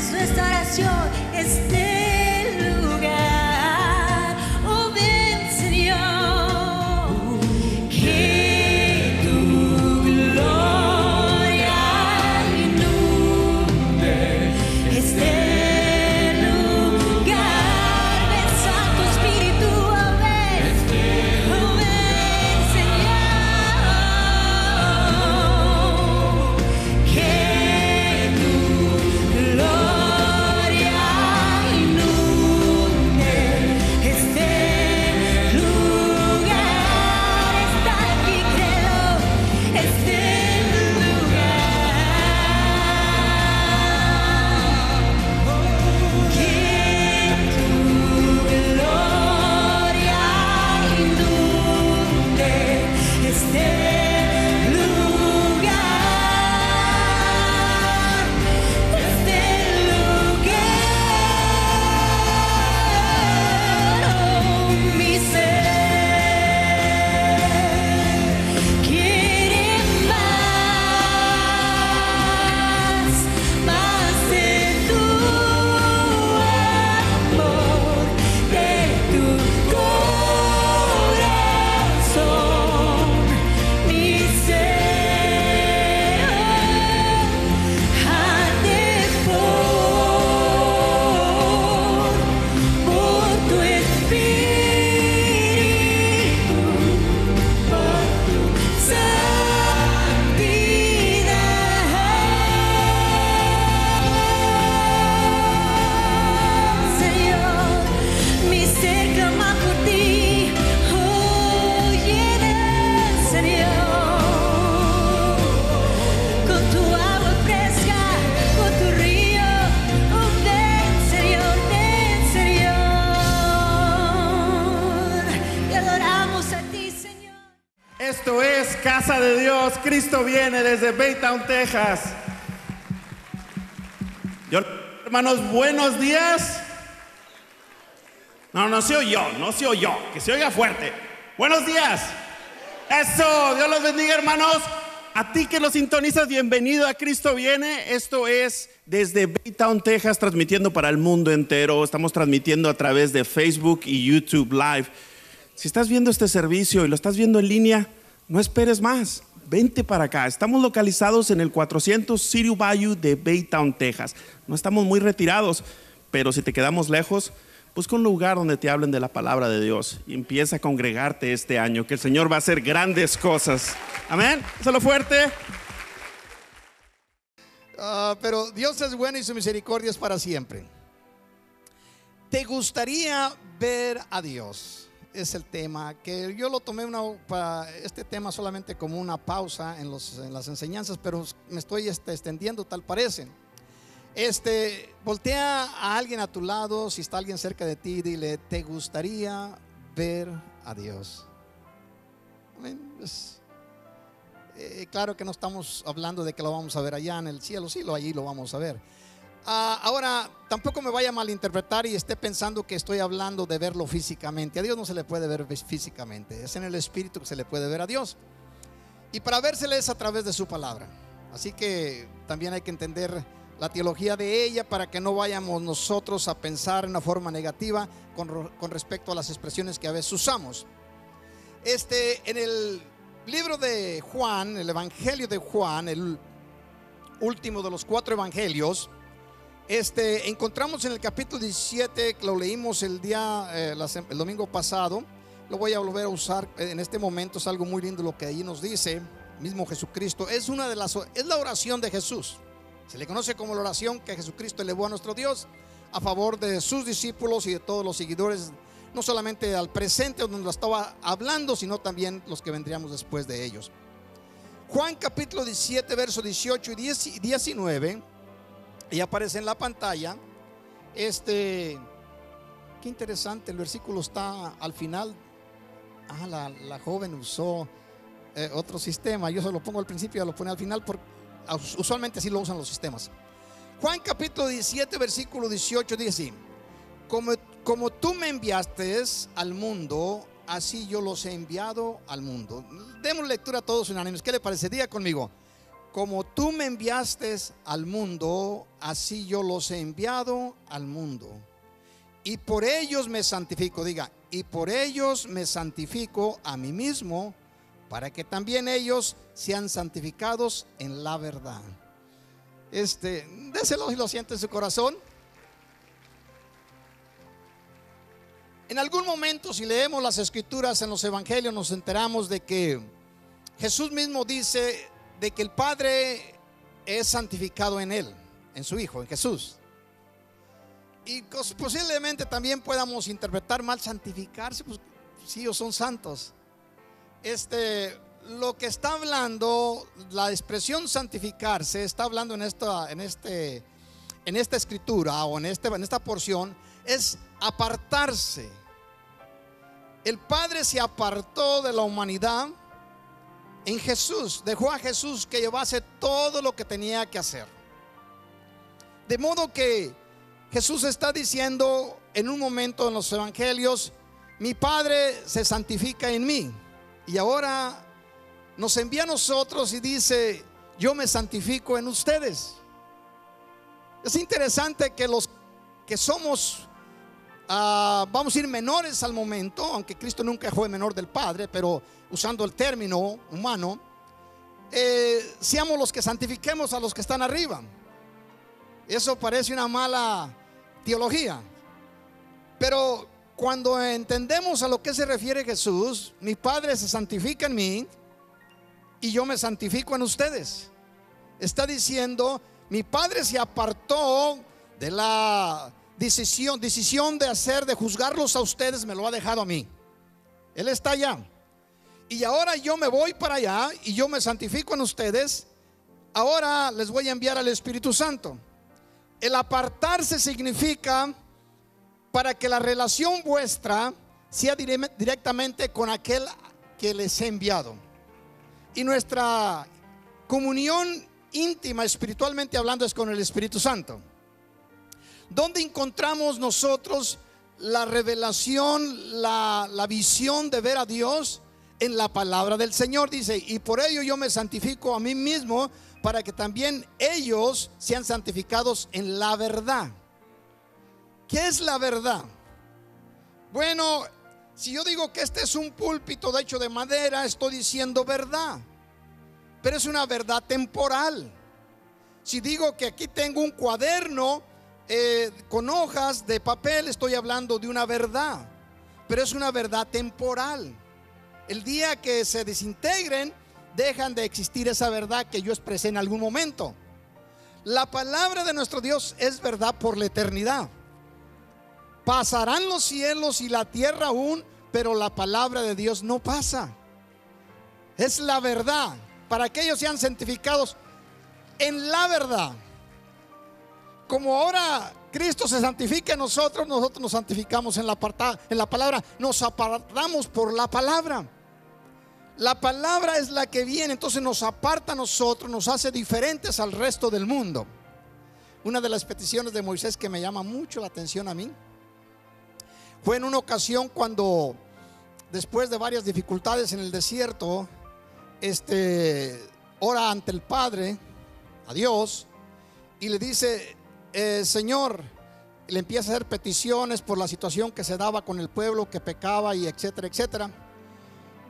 es nuestra oración. Este lugar, oh ven Señor, que tu gloria inunde este lugar. Ven Santo Espíritu, oh ven Señor, que tu gloria inunde este lugar. Está aquí, creo, este lugar. Que tu gloria inunde este lugar. Este lugar, oh, mi ser quiere más de tu amor, de tu corazón. Mi ser ande por tu espíritu, por tu santidad. Señor, mi ser clama por ti, oye, Señor, con tu agua fresca, con tu río, oh ven Señor, te adoramos a ti, Señor. Esto es Casa de Dios. Cristo viene desde Baytown, Texas. Hermanos, buenos días. No se oyó, que se oiga fuerte. Buenos días. Eso, Dios los bendiga, hermanos. A ti que nos sintonizas, bienvenido a Cristo viene. Esto es desde Baytown, Texas, transmitiendo para el mundo entero. Estamos transmitiendo a través de Facebook y YouTube Live. Si estás viendo este servicio y lo estás viendo en línea, no esperes más. Vente para acá. Estamos localizados en el 400 City Bayou de Baytown, Texas. No estamos muy retirados, pero si te quedamos lejos, busca un lugar donde te hablen de la palabra de Dios y empieza a congregarte este año, que el Señor va a hacer grandes cosas. Amén. Hazlo fuerte. Pero Dios es bueno y su misericordia es para siempre. ¿Te gustaría ver a Dios? Es el tema que yo lo tomé para este tema solamente como una pausa en las enseñanzas, pero me estoy extendiendo, tal parece. Voltea a alguien a tu lado, si está alguien cerca de ti, dile: ¿te gustaría ver a Dios? Amén. Claro que no estamos hablando de que lo vamos a ver allá en el cielo, sí, allí lo vamos a ver. Ahora, tampoco me vaya a malinterpretar y esté pensando que estoy hablando de verlo físicamente. A Dios no se le puede ver físicamente, es en el Espíritu que se le puede ver a Dios. Y para vérsele es a través de su palabra. Así que también hay que entender la teología de ella para que no vayamos nosotros a pensar en una forma negativa con respecto a las expresiones que a veces usamos. En el libro de Juan, el Evangelio de Juan, el último de los 4 evangelios, encontramos en el capítulo 17, que lo leímos el domingo pasado. Lo voy a volver a usar en este momento. Es algo muy lindo lo que ahí nos dice mismo Jesucristo. Es la oración de Jesús. Se le conoce como la oración que Jesucristo elevó a nuestro Dios a favor de sus discípulos y de todos los seguidores, no solamente al presente donde lo estaba hablando, sino también los que vendríamos después de ellos. Juan capítulo 17, versos 18 y 19, y aparece en la pantalla. Qué interesante, el versículo está al final. La joven usó otro sistema. Yo se lo pongo al principio y lo pone al final, porque usualmente así lo usan los sistemas. Juan capítulo 17, versículo 18 dice: como tú me enviaste al mundo, así yo los he enviado al mundo. Demos lectura a todos unánimes. ¿Qué le parece? Diga conmigo: como tú me enviaste al mundo, así yo los he enviado al mundo. Y por ellos me santifico, diga, y por ellos me santifico a mí mismo, para que también ellos sean santificados en la verdad. Déselo si lo siente en su corazón. En algún momento, si leemos las escrituras en los evangelios, nos enteramos de que Jesús mismo dice de que el Padre es santificado en Él, en su Hijo, en Jesús. Y posiblemente también podamos interpretar mal santificarse, pues si ellos son santos. Lo que está hablando, la expresión santificarse, está hablando en esta escritura o en esta porción, es apartarse. El Padre se apartó de la humanidad en Jesús, dejó a Jesús que llevase todo lo que tenía que hacer. De modo que Jesús está diciendo en un momento en los evangelios: mi Padre se santifica en mí. Y ahora nos envía a nosotros y dice: yo me santifico en ustedes. Es interesante que los que somos, vamos a ir menores al momento, aunque Cristo nunca fue menor del Padre, pero usando el término humano, seamos los que santifiquemos a los que están arriba. Eso parece una mala teología, pero cuando entendemos a lo que se refiere Jesús, mi Padre se santifica en mí y yo me santifico en ustedes. Está diciendo: mi Padre se apartó de la decisión de juzgarlos a ustedes, me lo ha dejado a mí. Él está allá. Y ahora yo me voy para allá y yo me santifico en ustedes. Ahora les voy a enviar al Espíritu Santo. El apartarse significa para que la relación vuestra sea directamente con aquel que les he enviado. Y nuestra comunión íntima, espiritualmente hablando, es con el Espíritu Santo. ¿Dónde encontramos nosotros la revelación, la visión de ver a Dios? En la palabra del Señor. Dice: y por ello yo me santifico a mí mismo, para que también ellos sean santificados en la verdad. ¿Qué es la verdad? Bueno, si yo digo que este es un púlpito hecho de madera, estoy diciendo verdad, pero es una verdad temporal. Si digo que aquí tengo un cuaderno con hojas de papel, estoy hablando de una verdad, pero es una verdad temporal. El día que se desintegren, dejan de existir esa verdad que yo expresé en algún momento. La palabra de nuestro Dios es verdad por la eternidad. Pasarán los cielos y la tierra aún, pero la palabra de Dios no pasa. Es la verdad, para que ellos sean santificados en la verdad. Como ahora Cristo se santifica en nosotros, nosotros nos santificamos en la palabra, nos apartamos por la palabra. La palabra es la que viene, entonces nos aparta a nosotros, nos hace diferentes al resto del mundo. Una de las peticiones de Moisés que me llama mucho la atención a mí fue en una ocasión cuando, después de varias dificultades en el desierto, ora ante el Padre, a Dios, y le dice: Señor, le empieza a hacer peticiones por la situación que se daba con el pueblo que pecaba y etcétera, etcétera.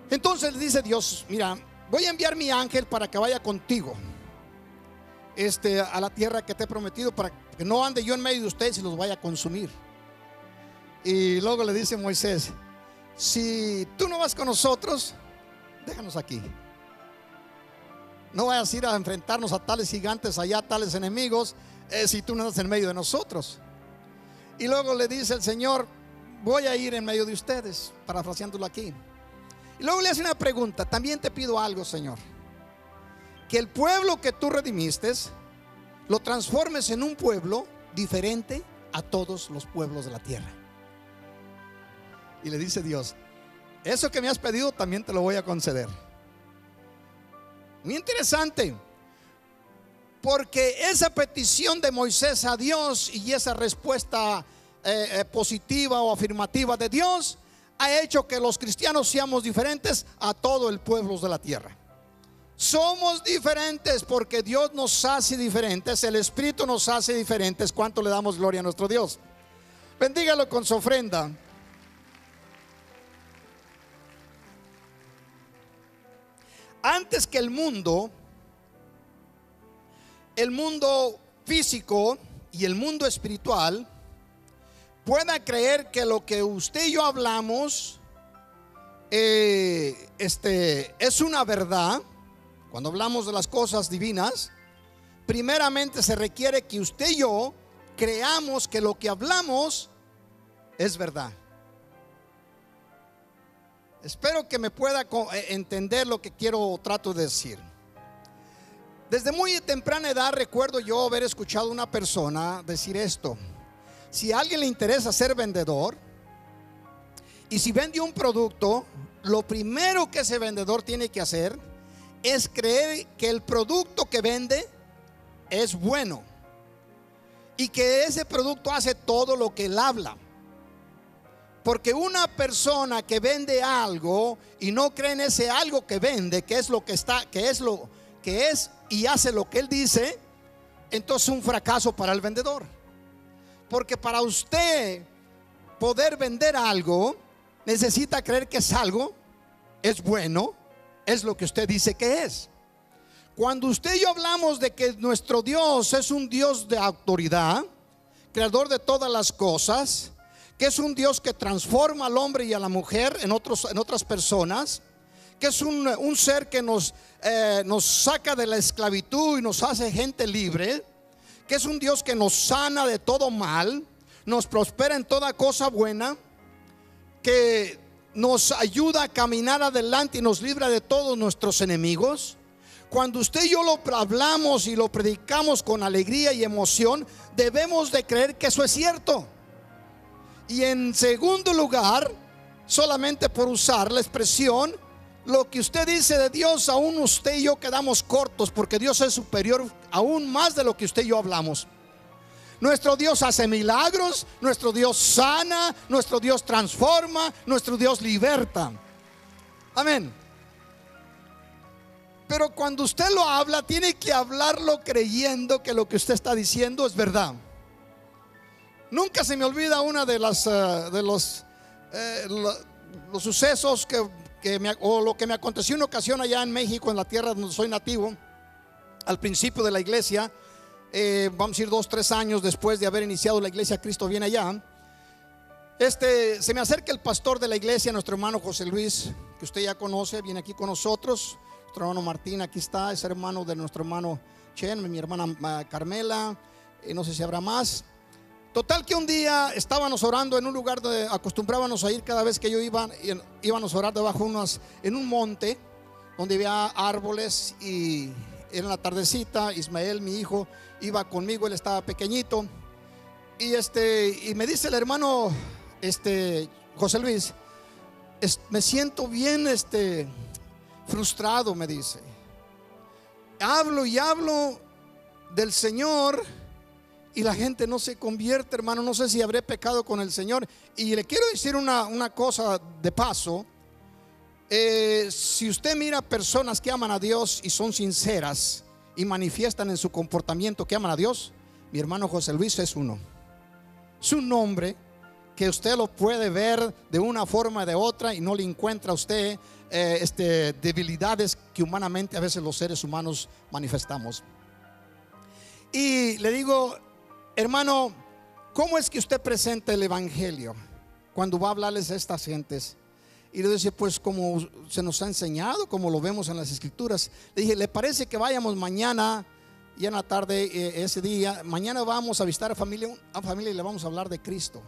Entonces le dice Dios: mira, voy a enviar mi ángel para que vaya contigo a la tierra que te he prometido, para que no ande yo en medio de ustedes y los vaya a consumir. Y luego le dice Moisés: si tú no vas con nosotros, déjanos aquí. No vayas a ir a enfrentarnos a tales gigantes allá, a tales enemigos, si tú no estás en medio de nosotros. Y luego le dice el Señor: voy a ir en medio de ustedes, parafraseándolo aquí. Y luego le hace una pregunta: también te pido algo, Señor, que el pueblo que tú redimiste lo transformes en un pueblo diferente a todos los pueblos de la tierra. Y le dice Dios: eso que me has pedido también te lo voy a conceder. Muy interesante, porque esa petición de Moisés a Dios y esa respuesta positiva o afirmativa de Dios ha hecho que los cristianos seamos diferentes a todo el pueblo de la tierra. Somos diferentes porque Dios nos hace diferentes, el Espíritu nos hace diferentes. ¿Cuánto le damos gloria a nuestro Dios? Bendígalo con su ofrenda. Antes que el mundo físico y el mundo espiritual pueda creer que lo que usted y yo hablamos es una verdad, cuando hablamos de las cosas divinas, primeramente se requiere que usted y yo creamos que lo que hablamos es verdad. Espero que me pueda entender lo que trato de decir. Desde muy temprana edad recuerdo yo haber escuchado a una persona decir esto: si a alguien le interesa ser vendedor y si vende un producto, lo primero que ese vendedor tiene que hacer es creer que el producto que vende es bueno y que ese producto hace todo lo que él habla. Porque una persona que vende algo y no cree en ese algo que vende, que es lo que está, que es lo que es y hace lo que él dice, entonces es un fracaso para el vendedor. Porque para usted poder vender algo, necesita creer que es algo, es bueno, es lo que usted dice que es. Cuando usted y yo hablamos de que nuestro Dios es un Dios de autoridad, creador de todas las cosas, que es un Dios que transforma al hombre y a la mujer en otras personas, que es un ser que nos saca de la esclavitud y nos hace gente libre, que es un Dios que nos sana de todo mal, nos prospera en toda cosa buena, que nos ayuda a caminar adelante y nos libra de todos nuestros enemigos. Cuando usted y yo lo hablamos y lo predicamos con alegría y emoción, debemos de creer que eso es cierto. Y en segundo lugar, solamente por usar la expresión, lo que usted dice de Dios, aún usted y yo quedamos cortos, porque Dios es superior aún más de lo que usted y yo hablamos. Nuestro Dios hace milagros, nuestro Dios sana, nuestro Dios transforma, nuestro Dios liberta. Amén. Pero cuando usted lo habla, tiene que hablarlo creyendo que lo que usted está diciendo es verdad. Nunca se me olvida una de los sucesos o lo que me aconteció en una ocasión allá en México, en la tierra donde soy nativo, al principio de la iglesia. Vamos a ir 2-3 años después de haber iniciado la iglesia Cristo Viene allá. Se me acerca el pastor de la iglesia, nuestro hermano José Luis, que usted ya conoce, viene aquí con nosotros. Nuestro hermano Martín aquí está, es hermano de nuestro hermano Chen, mi hermana Carmela, no sé si habrá más. Total que un día estábamos orando en un lugar donde acostumbrábamos a ir cada vez que yo íbamos a orar debajo en un monte donde había árboles, y en la tardecita Ismael, mi hijo, iba conmigo, él estaba pequeñito, y me dice el hermano José Luis, me siento bien frustrado, me dice. Hablo y hablo del Señor y la gente no se convierte, hermano. No sé si habré pecado con el Señor. Y le quiero decir una cosa de paso. Si usted mira personas que aman a Dios y son sinceras y manifiestan en su comportamiento que aman a Dios, mi hermano José Luis es uno. Es un hombre que usted lo puede ver de una forma o de otra y no le encuentra a usted debilidades que humanamente a veces los seres humanos manifestamos. Y le digo, hermano, ¿cómo es que usted presenta el evangelio cuando va a hablarles a estas gentes? Y le dice, pues como se nos ha enseñado, como lo vemos en las escrituras. Le dije, ¿le parece que vayamos mañana, ya en la tarde, ese día? Mañana vamos a visitar a familia y le vamos a hablar de Cristo,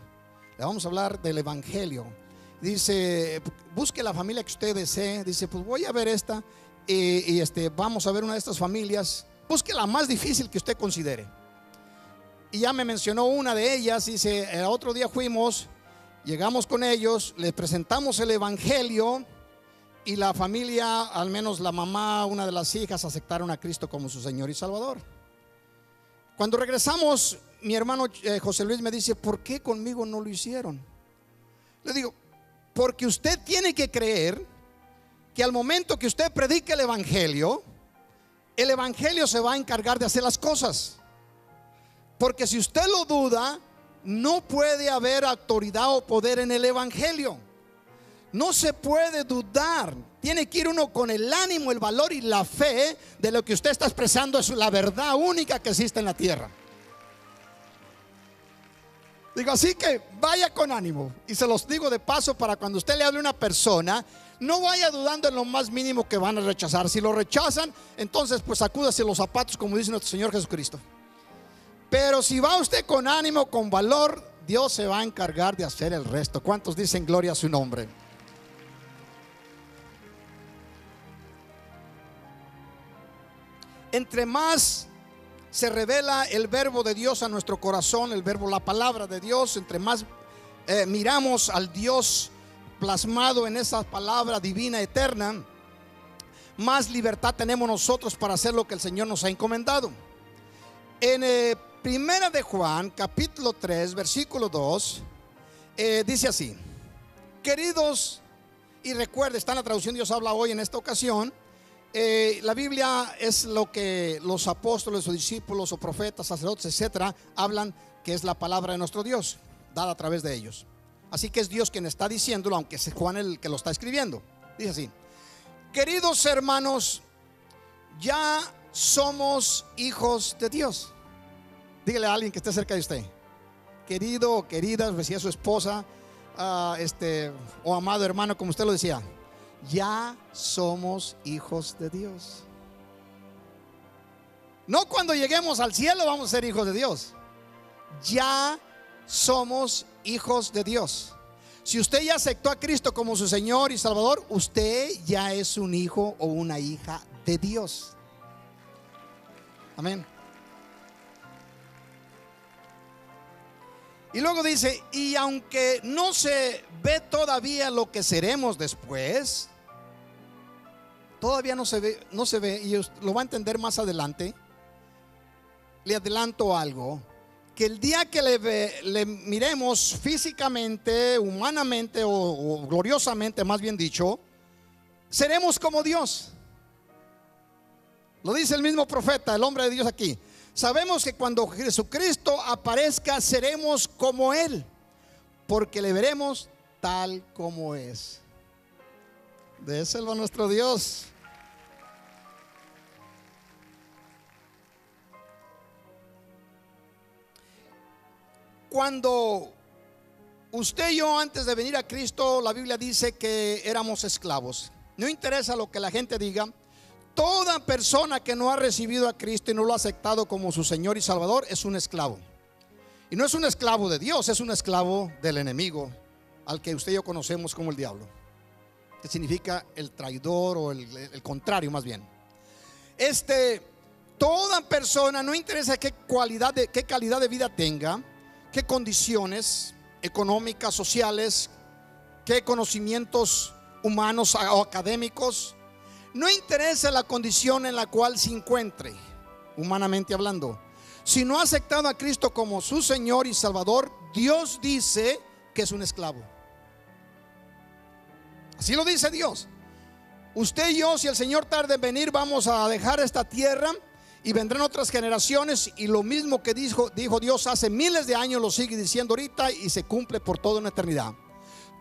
le vamos a hablar del evangelio. Dice, busque la familia que usted desee. Dice, pues voy a ver esta, y vamos a ver una de estas familias. Busque la más difícil que usted considere. Y ya me mencionó una de ellas. Dice, el otro día fuimos, llegamos con ellos, les presentamos el evangelio, y la familia, al menos la mamá, una de las hijas, aceptaron a Cristo como su Señor y Salvador. Cuando regresamos, mi hermano José Luis me dice, ¿por qué conmigo no lo hicieron? Le digo, porque usted tiene que creer que al momento que usted predique el evangelio, el evangelio se va a encargar de hacer las cosas. Porque si usted lo duda, no puede haber autoridad o poder en el evangelio. No se puede dudar. Tiene que ir uno con el ánimo, el valor y la fe de lo que usted está expresando es la verdad única que existe en la tierra. Digo, así que vaya con ánimo. Y se los digo de paso para cuando usted le hable a una persona, no vaya dudando en lo más mínimo que van a rechazar. Si lo rechazan, entonces pues sacúdase los zapatos, como dice nuestro Señor Jesucristo. Pero si va usted con ánimo, con valor, Dios se va a encargar de hacer el resto. ¿Cuántos dicen gloria a su nombre? Entre más se revela el verbo de Dios a nuestro corazón, el verbo, la palabra de Dios, entre más miramos al Dios plasmado en esa palabra divina eterna, más libertad tenemos nosotros para hacer lo que el Señor nos ha encomendado. En Primera de Juan, capítulo 3, versículo 2, dice así: queridos, y recuerde, está en la traducción Dios habla hoy en esta ocasión. La Biblia es lo que los apóstoles o discípulos o profetas, sacerdotes, etcétera, hablan que es la palabra de nuestro Dios, dada a través de ellos. Así que es Dios quien está diciéndolo, aunque es Juan el que lo está escribiendo. Dice así: queridos hermanos, ya somos hijos de Dios. Dígale a alguien que esté cerca de usted: querido o querida, decía su esposa, o amado hermano, como usted lo decía, ya somos hijos de Dios. No cuando lleguemos al cielo vamos a ser hijos de Dios. Ya somos hijos de Dios. Si usted ya aceptó a Cristo como su Señor y Salvador, usted ya es un hijo o una hija de Dios. Amén. Y luego dice: y aunque no se ve todavía lo que seremos después, todavía no se ve, y lo va a entender más adelante. Le adelanto algo: que el día que le miremos físicamente, humanamente o gloriosamente, más bien dicho, seremos como Dios. Lo dice el mismo profeta, el hombre de Dios aquí. Sabemos que cuando Jesucristo aparezca seremos como Él, porque le veremos tal como es. Déselo a nuestro Dios. Cuando usted y yo, antes de venir a Cristo, la Biblia dice que éramos esclavos. No interesa lo que la gente diga. Toda persona que no ha recibido a Cristo y no lo ha aceptado como su Señor y Salvador es un esclavo. Y no es un esclavo de Dios, es un esclavo del enemigo, al que usted y yo conocemos como el diablo, que significa el traidor o el contrario más bien. Toda persona, no interesa qué calidad de vida tenga, qué condiciones económicas, sociales, qué conocimientos humanos o académicos, no interesa la condición en la cual se encuentre, humanamente hablando. Si no ha aceptado a Cristo como su Señor y Salvador, Dios dice que es un esclavo. Así lo dice Dios. Usted y yo, si el Señor tarda en venir, vamos a dejar esta tierra y vendrán otras generaciones, y lo mismo que dijo Dios hace miles de años lo sigue diciendo ahorita y se cumple por toda una eternidad.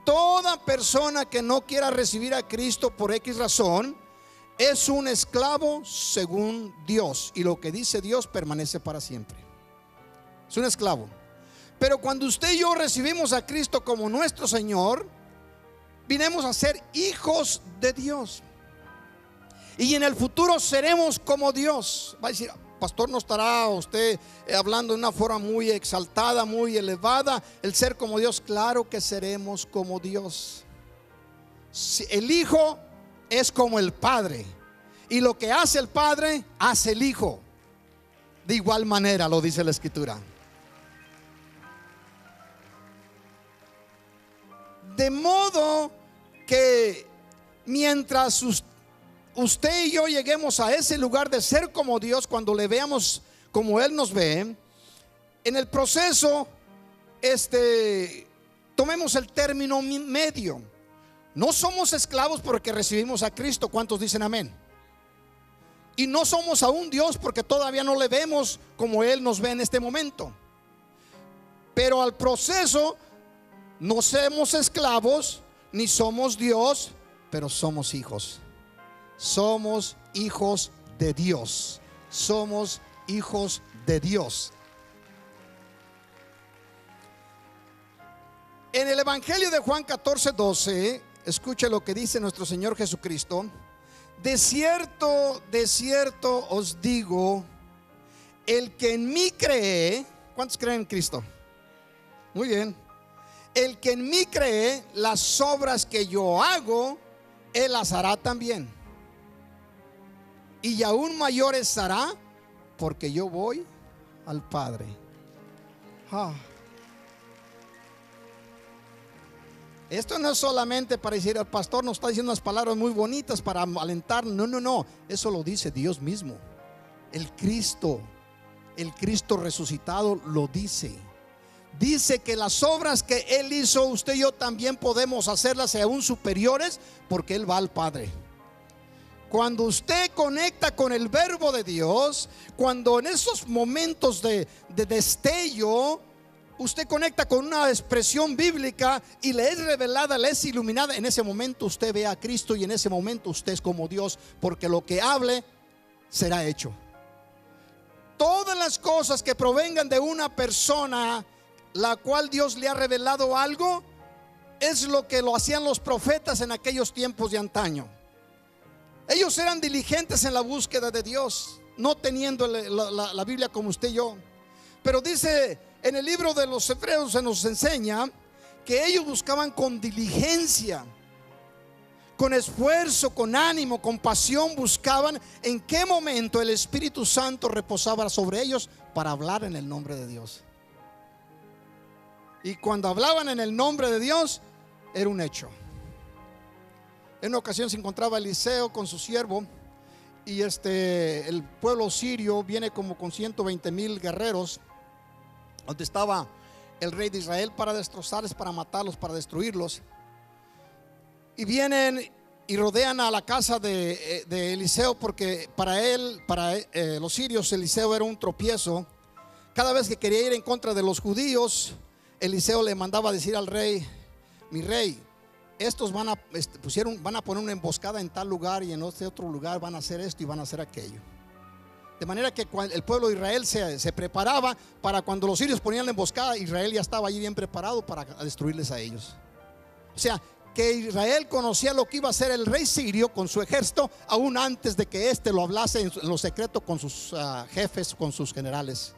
Toda persona que no quiera recibir a Cristo por X razón es un esclavo según Dios, y lo que dice Dios permanece para siempre. Es un esclavo. Pero cuando usted y yo recibimos a Cristo como nuestro Señor, vinimos a ser hijos de Dios, y en el futuro seremos como Dios. Va a decir: pastor, ¿no estará usted hablando de una forma muy exaltada, muy elevada, el ser como Dios? Claro que seremos como Dios. El Hijo es como el Padre, y lo que hace el Padre hace el Hijo. De igual manera lo dice la Escritura. De modo que mientras usted y yo lleguemos a ese lugar de ser como Dios, cuando le veamos como Él nos ve, en el proceso tomemos el término medio. No somos esclavos porque recibimos a Cristo. ¿Cuántos dicen amén? Y no somos aún Dios porque todavía no le vemos como Él nos ve en este momento. Pero al proceso no somos esclavos ni somos Dios, pero somos hijos. Somos hijos de Dios. Somos hijos de Dios. En el Evangelio de Juan 14:12, escuche lo que dice nuestro Señor Jesucristo. De cierto os digo, el que en mí cree. ¿Cuántos creen en Cristo? Muy bien. El que en mí cree, las obras que yo hago, Él las hará también. Y aún mayores hará, porque yo voy al Padre. Esto no es solamente para decir, el pastor nos está diciendo unas palabras muy bonitas para alentar. No. Eso lo dice Dios mismo. El Cristo resucitado lo dice. Dice que las obras que Él hizo, usted y yo también podemos hacerlas aún superiores, porque Él va al Padre. Cuando usted conecta con el verbo de Dios, cuando en esos momentos de destello, usted conecta con una expresión bíblica y le es revelada, le es iluminada, en ese momento usted ve a Cristo y en ese momento usted es como Dios, porque lo que hable será hecho. Todas las cosas que provengan de una persona la cual Dios le ha revelado algo, es lo que lo hacían los profetas en aquellos tiempos de antaño. Ellos eran diligentes en la búsqueda de Dios, no teniendo la Biblia como usted y yo. Pero dice en el libro de los Hebreos, se nos enseña que ellos buscaban con diligencia, con esfuerzo, con ánimo, con pasión, buscaban en qué momento el Espíritu Santo reposaba sobre ellos para hablar en el nombre de Dios. Y cuando hablaban en el nombre de Dios, era un hecho. En una ocasión se encontraba Eliseo con su siervo, y el pueblo sirio viene como con 120,000 guerreros, donde estaba el rey de Israel, para destrozarles, para matarlos, para destruirlos. Y vienen y rodean a la casa de Eliseo, porque para los sirios Eliseo era un tropiezo. Cada vez que quería ir en contra de los judíos, Eliseo le mandaba decir al rey: mi rey, estos van a poner una emboscada en tal lugar, y en este otro lugar van a hacer esto y van a hacer aquello. De manera que el pueblo de Israel se preparaba para cuando los sirios ponían la emboscada, Israel ya estaba allí bien preparado para destruirles a ellos. O sea, que Israel conocía lo que iba a hacer el rey sirio con su ejército, aún antes de que lo hablase en lo secreto con sus jefes, con sus generales.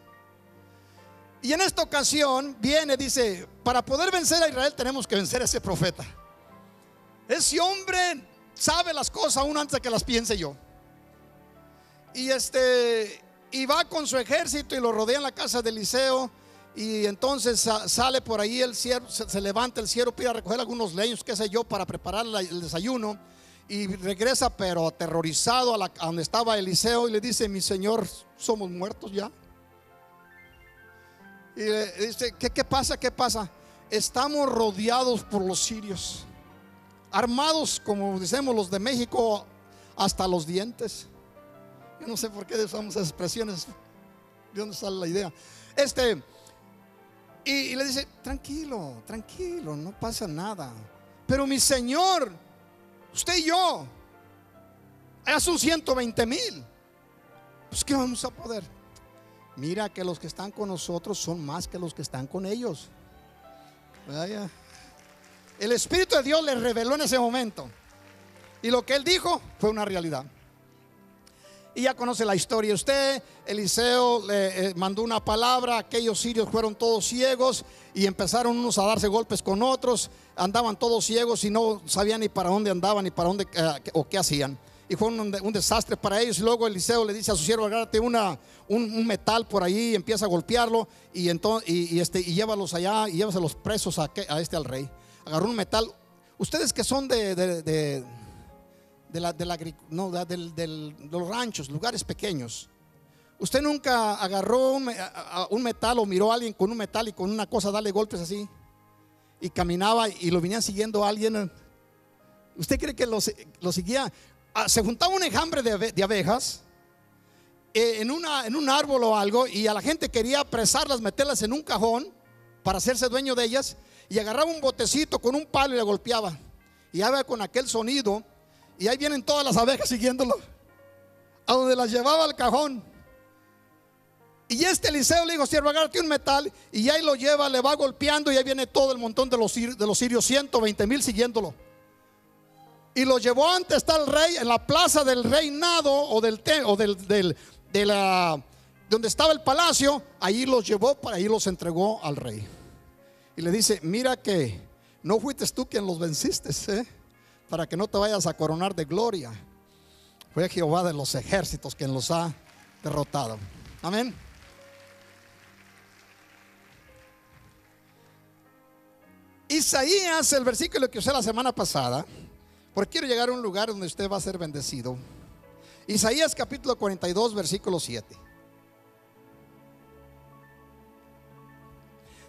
Y en esta ocasión viene, dice: para poder vencer a Israel tenemos que vencer a ese profeta. Ese hombre sabe las cosas aún antes de que las piense yo. Y va con su ejército y lo rodea en la casa de Eliseo. Y entonces sale por ahí el siervo, se levanta el siervo, pide a recoger algunos leños, qué sé yo, para preparar el desayuno. Y regresa pero aterrorizado a donde estaba Eliseo, y le dice: mi señor, somos muertos ya. Y le dice: ¿Qué pasa? ¿Qué pasa? Estamos rodeados por los sirios, armados, como decimos los de México, hasta los dientes. Yo no sé por qué usamos esas expresiones, de dónde sale la idea. Y le dice: tranquilo, no pasa nada. Pero mi señor, usted y yo, allá son 120,000. Pues ¿qué vamos a poder? Mira que los que están con nosotros son más que los que están con ellos. Vaya. El Espíritu de Dios le reveló en ese momento, y lo que él dijo fue una realidad. Y ya conoce la historia usted. Eliseo le mandó una palabra, aquellos sirios fueron todos ciegos y empezaron unos a darse golpes con otros. Andaban todos ciegos y no sabían ni para dónde andaban, ni para dónde o qué hacían. Y fue un desastre para ellos. Y luego Eliseo le dice a su siervo: agárrate un metal por ahí, y empieza a golpearlo, y llévalos allá, y llévaselos presos al rey. Agarró un metal. Ustedes que son de los ranchos, lugares pequeños, usted nunca agarró un metal, o miró a alguien con un metal y con una cosa darle golpes así, y caminaba y lo venían siguiendo a alguien. ¿Usted cree que lo seguía? Se juntaba un enjambre de abejas, en un árbol o algo, y a la gente quería apresarlas, meterlas en un cajón para hacerse dueño de ellas, y agarraba un botecito con un palo y le golpeaba, y ya con aquel sonido, y ahí vienen todas las abejas siguiéndolo a donde las llevaba al cajón. Y Eliseo le dijo: siervo, agárrate un metal, y ahí lo lleva, le va golpeando, y ahí viene todo el montón de los sirios, 120,000 siguiéndolo. Y lo llevó ante está el rey, en la plaza del reinado, o donde estaba el palacio. Allí los llevó, para ahí los entregó al rey. Y le dice: mira que no fuiste tú quien los venciste, para que no te vayas a coronar de gloria. Fue Jehová de los ejércitos quien los ha derrotado. Amén. Isaías, el versículo que usé la semana pasada, porque quiero llegar a un lugar donde usted va a ser bendecido. Isaías capítulo 42, versículo 7.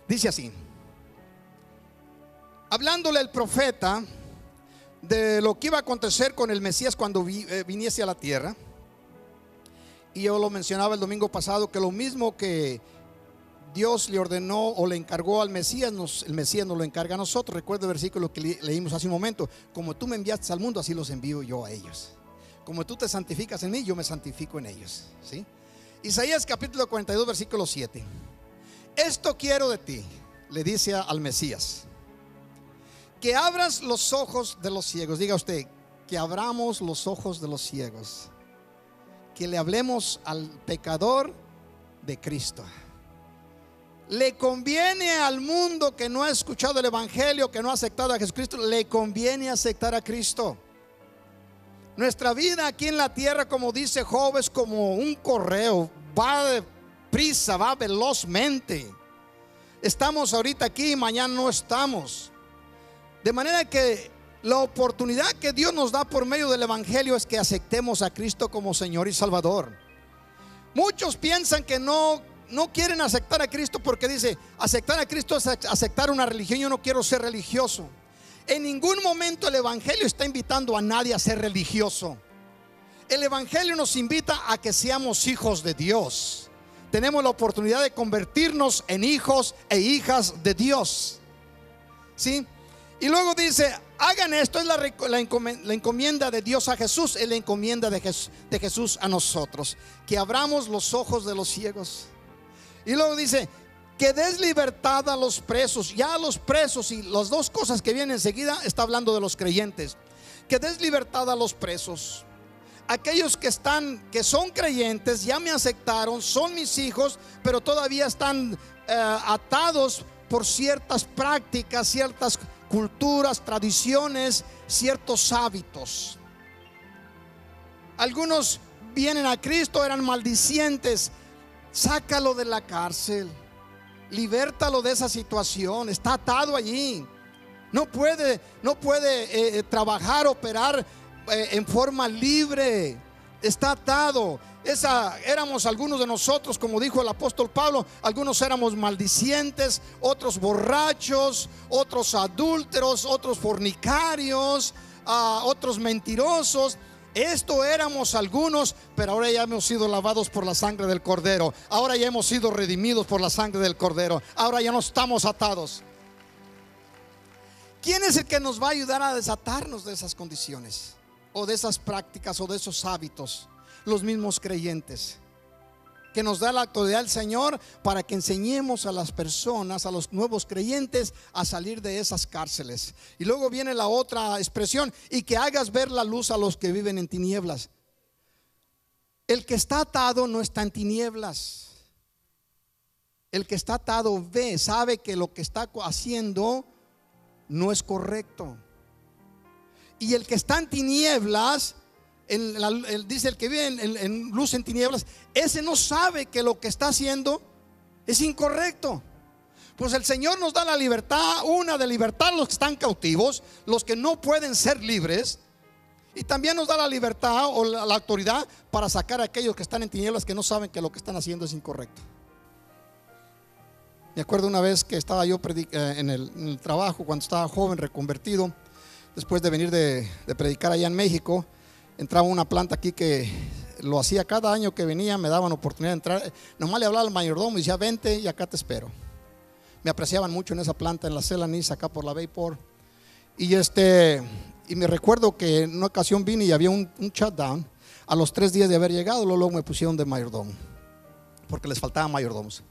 Dice así, hablándole el profeta de lo que iba a acontecer con el Mesías cuando viniese a la tierra. Y yo lo mencionaba el domingo pasado, que lo mismo que Dios le ordenó o le encargó al Mesías, el Mesías nos lo encarga a nosotros. Recuerda el versículo que leímos hace un momento: como tú me enviaste al mundo, así los envío yo a ellos. Como tú te santificas en mí, yo me santifico en ellos, ¿sí? Isaías capítulo 42, versículo 7. Esto quiero de ti, le dice al Mesías, que abras los ojos de los ciegos. Diga usted: que abramos los ojos de los ciegos, que le hablemos al pecador de Cristo. Le conviene al mundo que no ha escuchado el evangelio, que no ha aceptado a Jesucristo, le conviene aceptar a Cristo. Nuestra vida aquí en la tierra, como dice Job, es como un correo, va deprisa, va velozmente. Estamos ahorita aquí y mañana no estamos. De manera que la oportunidad que Dios nos da por medio del evangelio es que aceptemos a Cristo como Señor y Salvador. Muchos piensan que no quieren aceptar a Cristo porque dice: aceptar a Cristo es aceptar una religión. Yo no quiero ser religioso. En ningún momento el evangelio está invitando a nadie a ser religioso. El evangelio nos invita a que seamos hijos de Dios. Tenemos la oportunidad de convertirnos en hijos e hijas de Dios, ¿sí? Y luego dice: hagan esto. Es la encomienda de Dios a Jesús, es la encomienda de Jesús a nosotros, que abramos los ojos de los ciegos. Y luego dice: que des libertad a los presos. Ya a los presos, y las dos cosas que vienen enseguida, está hablando de los creyentes. Que des libertad a los presos. Aquellos que son creyentes, ya me aceptaron, son mis hijos, pero todavía están atados por ciertas prácticas, ciertas culturas, tradiciones, ciertos hábitos. Algunos vienen a Cristo, eran maldicientes. Sácalo de la cárcel, libértalo de esa situación. Está atado allí, no puede trabajar, operar en forma libre. Está atado. Éramos algunos de nosotros, como dijo el apóstol Pablo, algunos éramos maldicientes, otros borrachos, otros adúlteros, otros fornicarios, otros mentirosos. Esto éramos algunos, pero ahora ya hemos sido lavados por la sangre del Cordero. Ahora ya hemos sido redimidos por la sangre del Cordero. Ahora ya no estamos atados. ¿Quién es el que nos va a ayudar a desatarnos de esas condiciones, o de esas prácticas, o de esos hábitos? Los mismos creyentes, que nos da la autoridad del Señor para que enseñemos a las personas, a los nuevos creyentes, a salir de esas cárceles. Y luego viene la otra expresión: y que hagas ver la luz a los que viven en tinieblas. El que está atado no está en tinieblas. El que está atado ve, sabe que lo que está haciendo no es correcto. Y el que está en tinieblas, dice el que vive en luz en tinieblas, ese no sabe que lo que está haciendo es incorrecto. Pues el Señor nos da la libertad, de libertar a los que están cautivos, los que no pueden ser libres, y también nos da la libertad o la autoridad para sacar a aquellos que están en tinieblas, que no saben que lo que están haciendo es incorrecto. Me acuerdo una vez que estaba yo en el trabajo, cuando estaba joven, reconvertido, después de venir de predicar allá en México. Entraba una planta aquí que lo hacía cada año que venía, me daban oportunidad de entrar. Nomás le hablaba al mayordomo y decía, vente y acá te espero. Me apreciaban mucho en esa planta, en la Celanís, acá por la Bayport. Y me recuerdo que en una ocasión vine y había un shutdown. A los 3 días de haber llegado, luego me pusieron de mayordomo, porque les faltaban mayordomos.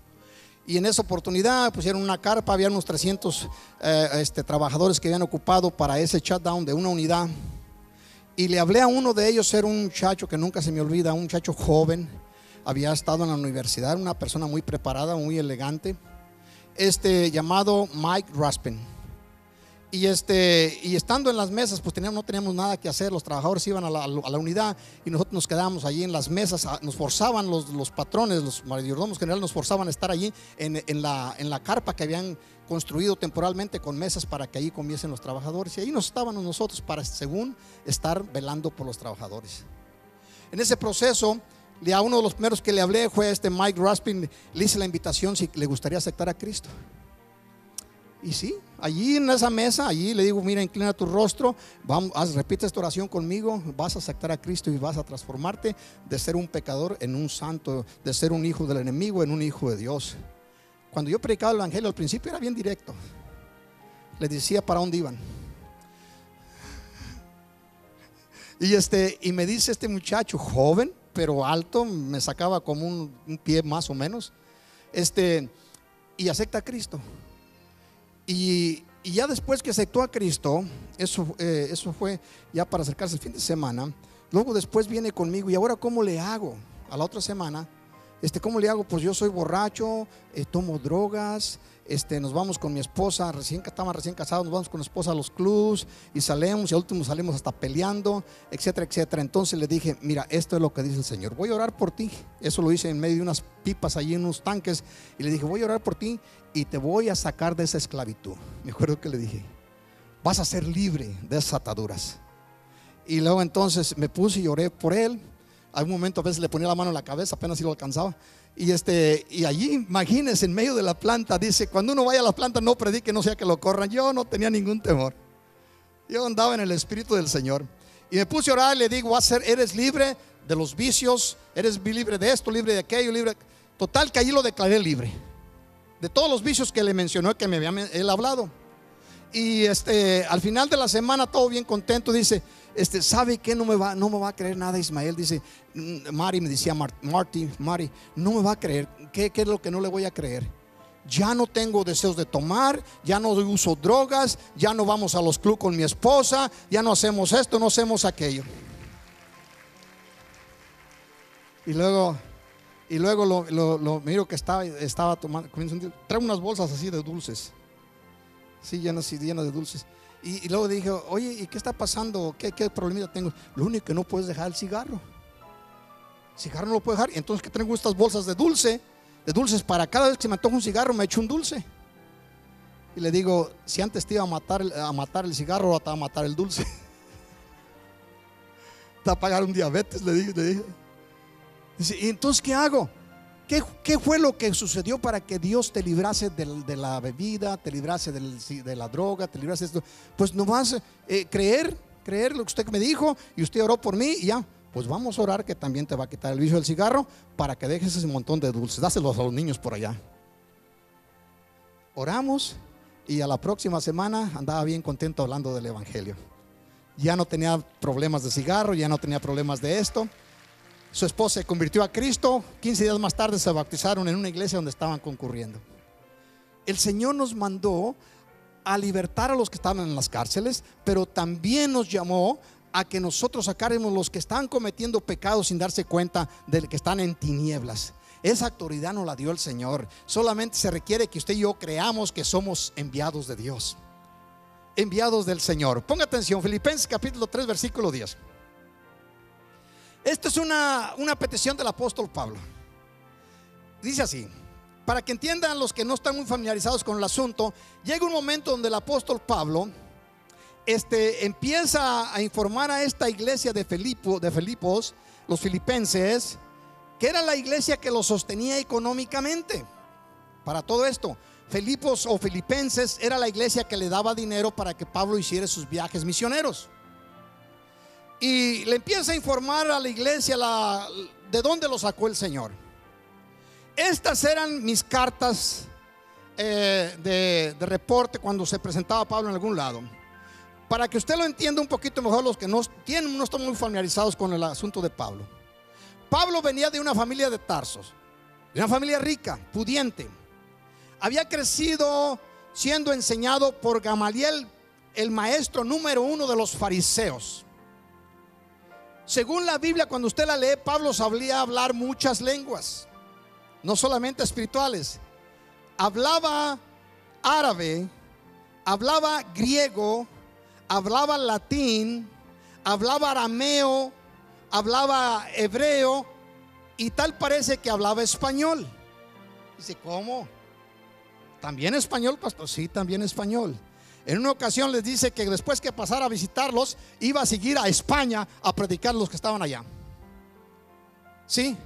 Y en esa oportunidad pusieron una carpa, había unos 300 trabajadores que habían ocupado para ese shutdown de una unidad. Y le hablé a uno de ellos, era un muchacho que nunca se me olvida, un muchacho joven, había estado en la universidad, una persona muy preparada, muy elegante, llamado Mike Raspin. Y estando en las mesas, pues no teníamos nada que hacer. Los trabajadores iban a la unidad y nosotros nos quedábamos allí en las mesas. Nos forzaban los patrones, los mayordomos generales, nos forzaban a estar allí en la carpa que habían construido temporalmente con mesas para que allí comiesen los trabajadores. Y ahí nos estábamos nosotros para, según, estar velando por los trabajadores. En ese proceso, a uno de los primeros que le hablé fue Mike Raspin. Le hice la invitación si le gustaría aceptar a Cristo. Y sí, allí en esa mesa, allí le digo, mira, inclina tu rostro, repite esta oración conmigo, vas a aceptar a Cristo y vas a transformarte de ser un pecador en un santo, de ser un hijo del enemigo en un hijo de Dios. Cuando yo predicaba el evangelio al principio era bien directo, les decía para dónde iban. Y me dice este muchacho, joven pero alto, me sacaba como un pie más o menos, y acepta a Cristo. Y ya después que aceptó a Cristo, eso fue ya para acercarse el fin de semana. Luego después viene conmigo, y ahora ¿cómo le hago? A la otra semana, ¿cómo le hago? Pues yo soy borracho, tomo drogas, nos vamos con mi esposa, estaban recién casados, nos vamos con la esposa a los clubs y salimos, y al último salimos hasta peleando, etcétera, etcétera. Entonces le dije, mira, esto es lo que dice el Señor, voy a orar por ti. Eso lo hice en medio de unas pipas allí en unos tanques, y le dije, voy a orar por ti y te voy a sacar de esa esclavitud. Me acuerdo que le dije, vas a ser libre de esas ataduras. Y luego entonces me puse y oré por él. A un momento a veces le ponía la mano en la cabeza, apenas si lo alcanzaba. Y allí, imagínense, en medio de la planta, dice, cuando uno vaya a la planta no predique, no sea que lo corran. Yo no tenía ningún temor. Yo andaba en el Espíritu del Señor. Y me puse a orar y le digo, eres libre de los vicios, eres libre de esto, libre de aquello, libre. Total que allí lo declaré libre de todos los vicios que le mencionó, que me había él hablado. Y al final de la semana, todo bien contento, dice, ¿sabe qué? No me va a creer nada Ismael. Dice, Mari, me decía Mari, no me va a creer. ¿Qué es lo que no le voy a creer? Ya no tengo deseos de tomar, ya no uso drogas, ya no vamos a los clubes con mi esposa, ya no hacemos esto, no hacemos aquello. Y luego lo miro que estaba tomando, trae unas bolsas así de dulces, sí, llenas de dulces. Y luego dije, oye, ¿y qué está pasando? ¿Qué problemita tengo? Lo único que no puedes dejar es el cigarro. El cigarro no lo puedo dejar. Entonces, ¿qué traigo estas bolsas de dulces para cada vez que se me antoja un cigarro me echo un dulce? Y le digo, si antes te iba a matar el cigarro, ahora te va a matar el dulce. Te va a pagar un diabetes, le dije. Dice, ¿y entonces qué hago? ¿Qué fue lo que sucedió para que Dios te librase de la bebida, te librase de la droga, te librase de esto? Pues nomás creer lo que usted me dijo, y usted oró por mí, y ya. Pues vamos a orar que también te va a quitar el vicio del cigarro, para que dejes ese montón de dulces. Dáselos a los niños por allá. Oramos, y a la próxima semana andaba bien contento hablando del evangelio. Ya no tenía problemas de cigarro, ya no tenía problemas de esto. Su esposa se convirtió a Cristo. 15 días más tarde se bautizaron en una iglesia donde estaban concurriendo. El Señor nos mandó a libertar a los que estaban en las cárceles, pero también nos llamó a que nosotros sacáramos los que están cometiendo pecados sin darse cuenta de que están en tinieblas. Esa autoridad nos la dio el Señor. Solamente se requiere que usted y yo creamos que somos enviados de Dios, enviados del Señor. Ponga atención, Filipenses capítulo 3 versículo 10. Esto es una petición del apóstol Pablo. Dice así, para que entiendan los que no están muy familiarizados con el asunto. Llega un momento donde el apóstol Pablo empieza a informar a esta iglesia de Filipos, los filipenses, que era la iglesia que los sostenía económicamente. Para todo esto, Filipos o Filipenses era la iglesia que le daba dinero para que Pablo hiciera sus viajes misioneros. y le empieza a informar a la iglesia de dónde lo sacó el Señor. Estas eran mis cartas de reporte cuando se presentaba Pablo en algún lado. Para que usted lo entienda un poquito mejor, los que no están muy familiarizados con el asunto de Pablo. Pablo venía de una familia de Tarsos, de una familia rica, pudiente. Había crecido siendo enseñado por Gamaliel, el maestro número 1 de los fariseos. Según la Biblia, cuando usted la lee, Pablo sabía hablar muchas lenguas, no solamente espirituales. Hablaba árabe, hablaba griego, hablaba latín, hablaba arameo, hablaba hebreo y tal parece que hablaba español. Dice, ¿cómo? ¿También español, pastor? Sí, también español. En una ocasión les dice que después que pasara a visitarlos, iba a seguir a España a predicar a los que estaban allá. Sí,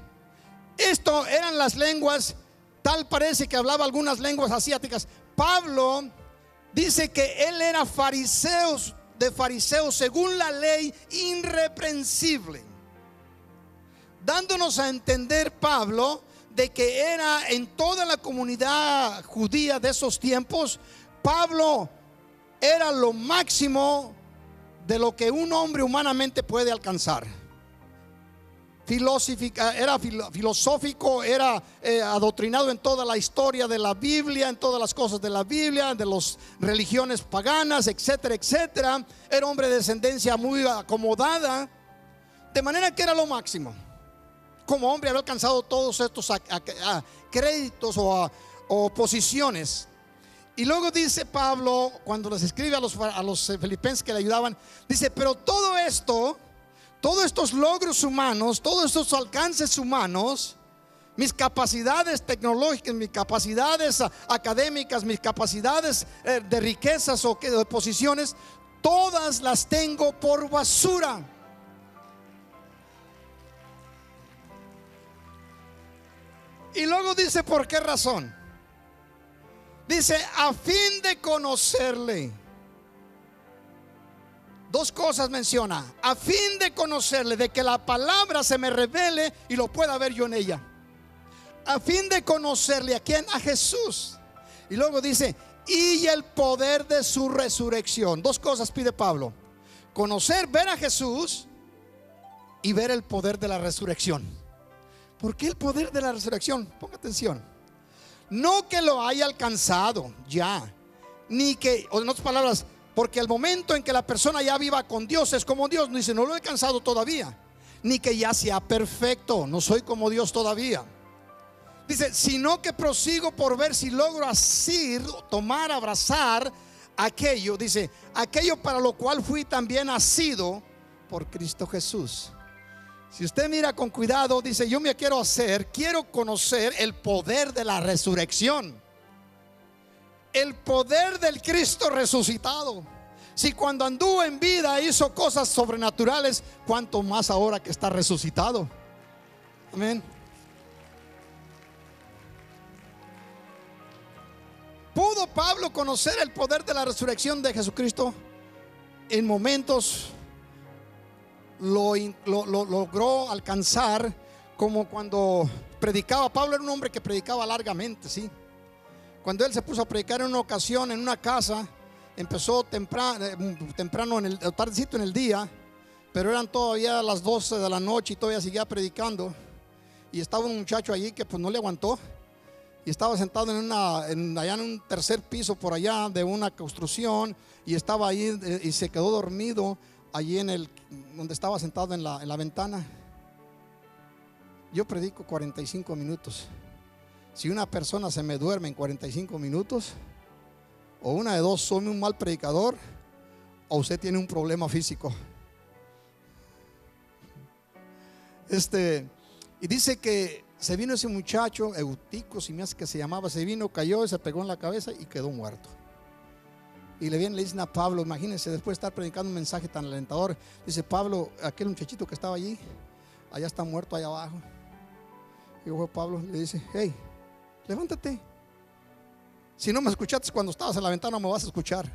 esto eran las lenguas. Tal parece que hablaba algunas lenguas asiáticas. Pablo dice que él era de fariseos según la ley, irreprensible, dándonos a entender Pablo de que era en toda la comunidad judía de esos tiempos. Pablo era lo máximo de lo que un hombre humanamente puede alcanzar. Era filosófico, era adoctrinado en toda la historia de la Biblia, en todas las cosas de la Biblia, de las religiones paganas, etcétera, etcétera. Era hombre de descendencia muy acomodada, de manera que era lo máximo. Como hombre había alcanzado todos estos créditos o posiciones. Y luego dice Pablo, cuando les escribe a los filipenses que le ayudaban, dice, pero todo esto, todos estos logros humanos, todos estos alcances humanos, mis capacidades tecnológicas, mis capacidades académicas, mis capacidades de riquezas o de posiciones, todas las tengo por basura. Y luego dice, ¿por qué razón? Dice, a fin de conocerle. Dos cosas menciona: a fin de conocerle, de que la palabra se me revele y lo pueda ver yo en ella. A fin de conocerle, ¿a quién? A Jesús. Y luego dice, y el poder de su resurrección. Dos cosas pide Pablo: conocer, ver a Jesús y ver el poder de la resurrección. ¿Por qué el poder de la resurrección? Ponga atención. No que lo haya alcanzado ya, ni que, o en otras palabras, porque el momento en que la persona ya viva con Dios es como Dios. No dice, no lo he alcanzado todavía. Ni que ya sea perfecto, no soy como Dios todavía. Dice, sino que prosigo por ver si logro asir, tomar, abrazar aquello. Dice, aquello para lo cual fui también asido por Cristo Jesús. Si usted mira con cuidado, dice, yo me quiero conocer el poder de la resurrección. El poder del Cristo resucitado. Si cuando anduvo en vida hizo cosas sobrenaturales, cuánto más ahora que está resucitado. Amén. ¿Pudo Pablo conocer el poder de la resurrección de Jesucristo? En momentos lo logró alcanzar, como cuando predicaba. Pablo era un hombre que predicaba largamente, ¿sí? Cuando él se puso a predicar en una ocasión en una casa, empezó temprano tardecito en el día, pero eran todavía las 12 de la noche y todavía seguía predicando. Y estaba un muchacho allí que pues no le aguantó, y estaba sentado allá en un tercer piso por allá de una construcción, y estaba ahí y se quedó dormido allí donde estaba sentado en la ventana. Yo predico 45 minutos. Si una persona se me duerme en 45 minutos, o una de dos, soy un mal predicador o usted tiene un problema físico. Y dice que se vino ese muchacho, Eutico, si me hace que se llamaba, se vino, cayó y se pegó en la cabeza y quedó muerto. Y le dicen a Pablo, imagínense, después de estar predicando un mensaje tan alentador, dice Pablo, aquel muchachito que estaba allí, allá está muerto, allá abajo. Y luego Pablo le dice, hey, levántate. Si no me escuchaste cuando estabas en la ventana, no me vas a escuchar.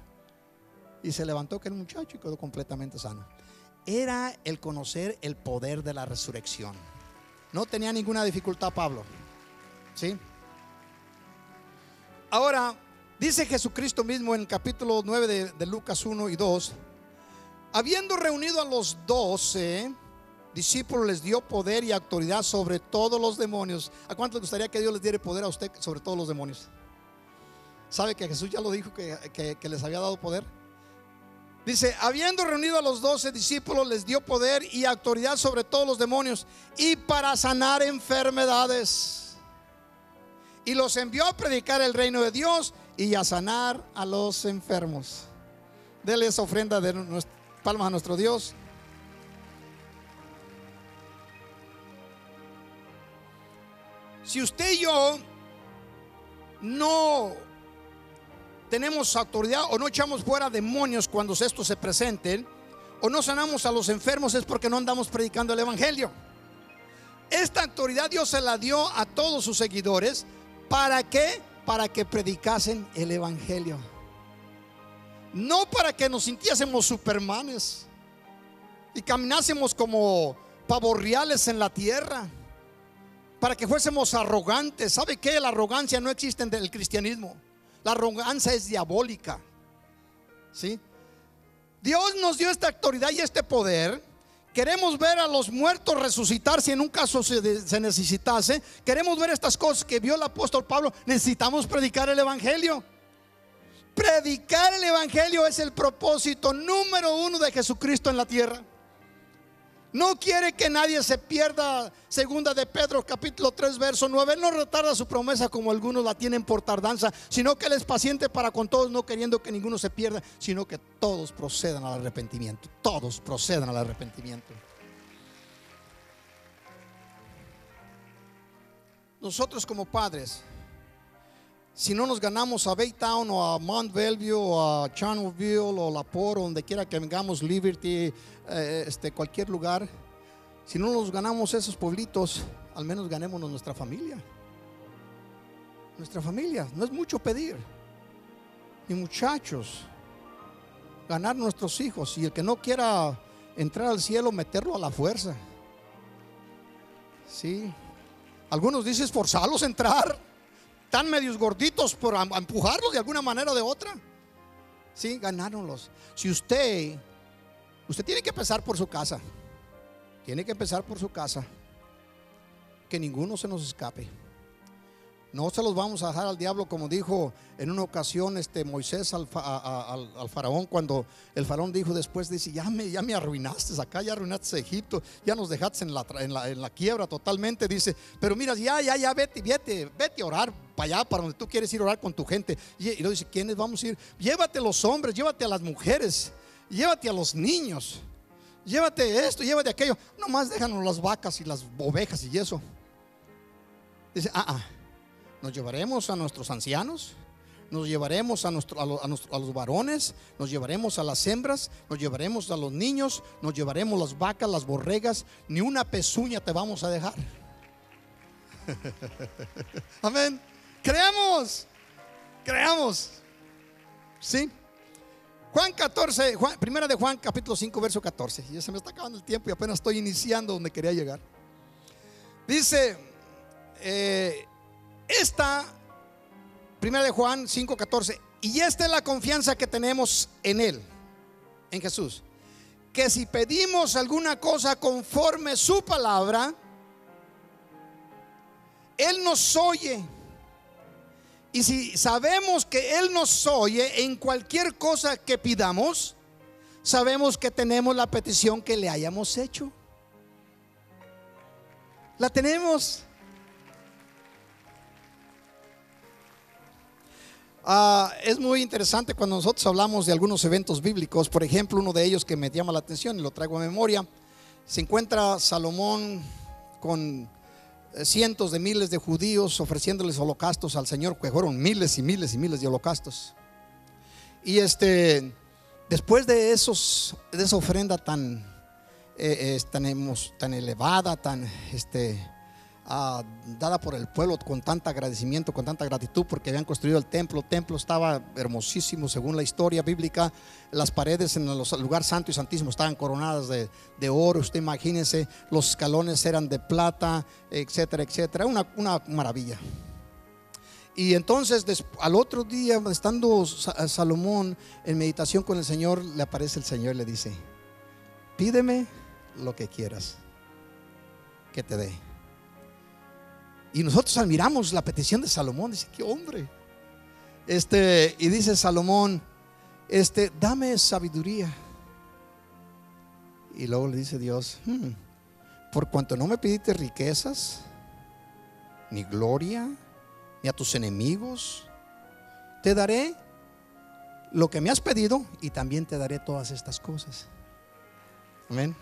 Y se levantó aquel muchacho y quedó completamente sano. era el conocer el poder de la resurrección. No tenía ninguna dificultad Pablo, ¿sí? Ahora, dice Jesucristo mismo en el capítulo 9 de Lucas 1 y 2: habiendo reunido a los 12 discípulos, les dio poder y autoridad sobre todos los demonios. ¿A cuánto les gustaría que Dios les diera poder a usted sobre todos los demonios? ¿Sabe que Jesús ya lo dijo que les había dado poder? Dice, habiendo reunido a los 12 discípulos, les dio poder y autoridad sobre todos los demonios y para sanar enfermedades. Y los envió a predicar el reino de Dios y a sanar a los enfermos. Dele esa ofrenda de palmas a nuestro Dios. Si usted y yo no tenemos autoridad o no echamos fuera demonios cuando estos se presenten, o no sanamos a los enfermos, es porque no andamos predicando el evangelio. Esta autoridad Dios se la dio a todos sus seguidores. ¿Para qué? Para que predicasen el evangelio. No para que nos sintiésemos supermanes y caminásemos como pavos reales en la tierra, para que fuésemos arrogantes. ¿Sabe qué? La arrogancia no existe en el cristianismo. La arrogancia es diabólica, ¿sí? Dios nos dio esta autoridad y este poder. Queremos ver a los muertos resucitar si en un caso se necesitase. Queremos ver estas cosas que vio el apóstol Pablo. Necesitamos predicar el evangelio. Predicar el evangelio es el propósito número 1 de Jesucristo en la tierra. No quiere que nadie se pierda. Segunda de Pedro capítulo 3 verso 9: Él no retarda su promesa como algunos la tienen por tardanza, sino que Él es paciente para con todos, no queriendo que ninguno se pierda, sino que todos procedan al arrepentimiento. Todos procedan al arrepentimiento. Nosotros como padres, si no nos ganamos a Baytown o a Mount Bellevue o a Channelville o La Porte, donde quiera que vengamos, Liberty, cualquier lugar, si no nos ganamos esos pueblitos, al menos ganémonos nuestra familia. Nuestra familia, no es mucho pedir. Y muchachos, ganar nuestros hijos. Y el que no quiera entrar al cielo, meterlo a la fuerza. Sí. Algunos dicen forzarlos a entrar. Están medios gorditos por empujarlos de alguna manera o de otra. Sí, ganárnoslos. Si usted tiene que empezar por su casa. Tiene que empezar por su casa. Que ninguno se nos escape. No se los vamos a dejar al diablo, como dijo en una ocasión Moisés al faraón, cuando el faraón dijo después, dice, ya me arruinaste acá, ya arruinaste Egipto, ya nos dejaste en la quiebra totalmente. Dice, pero mira, ya vete a orar para allá, para donde tú quieres ir a orar con tu gente. Y luego dice, ¿quiénes vamos a ir? Llévate a los hombres, llévate a las mujeres, llévate a los niños, llévate esto, llévate aquello. Nomás déjanos las vacas y las ovejas y eso. Dice, nos llevaremos a nuestros ancianos, nos llevaremos a los varones, nos llevaremos a las hembras, nos llevaremos a los niños, nos llevaremos las vacas, las borregas, ni una pezuña te vamos a dejar. Amén. Creamos. ¿Sí? Juan 14, primera de Juan capítulo 5 verso 14. Ya se me está acabando el tiempo y apenas estoy iniciando donde quería llegar. Dice primera de Juan 5:14, y esta es la confianza que tenemos en Él, en Jesús, que si pedimos alguna cosa conforme su palabra, Él nos oye. Y si sabemos que Él nos oye en cualquier cosa que pidamos, sabemos que tenemos la petición que le hayamos hecho. La tenemos. Es muy interesante cuando nosotros hablamos de algunos eventos bíblicos. Por ejemplo, uno de ellos que me llama la atención y lo traigo a memoria: se encuentra Salomón con cientos de miles de judíos ofreciéndoles holocaustos al Señor, que fueron miles y miles y miles de holocaustos. Y después de esa ofrenda tan elevada, tan dada por el pueblo con tanto agradecimiento, con tanta gratitud, porque habían construido el templo. El templo estaba hermosísimo según la historia bíblica. Las paredes en el lugar santo y santísimo estaban coronadas de oro. Usted imagínense, los escalones eran de plata, etcétera, etcétera. Una maravilla. Y entonces al otro día, estando Salomón en meditación con el Señor, le aparece el Señor y le dice: pídeme lo que quieras que te dé. Y nosotros admiramos la petición de Salomón. Dice: qué hombre. Y dice Salomón: dame sabiduría. Y luego le dice Dios: por cuanto no me pediste riquezas, ni gloria, ni a tus enemigos, te daré lo que me has pedido, y también te daré todas estas cosas. Amén.